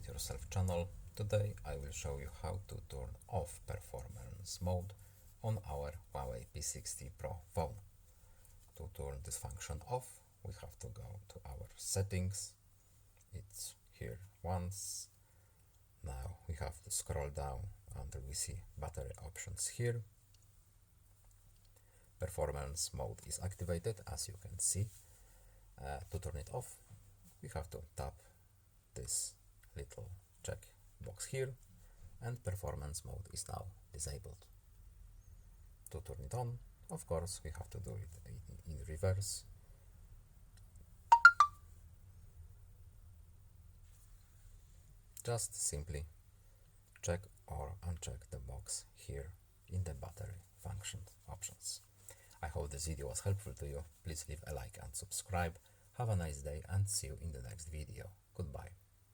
Do-It-Yourself channel. Today I will show you how to turn off performance mode on our HUAWEI P60 Pro phone. To turn this function off, we have to go to our settings. It's here once. Now we have to scroll down until we see battery options here. Performance mode is activated, as you can see. To turn it off, we have to tap this little check box here, and performance mode is now disabled. To turn it on, of course, we have to do it in reverse. Just simply check or uncheck the box here in the battery function options. I hope this video was helpful to you. Please leave a like and subscribe. Have a nice day and see you in the next video. Goodbye.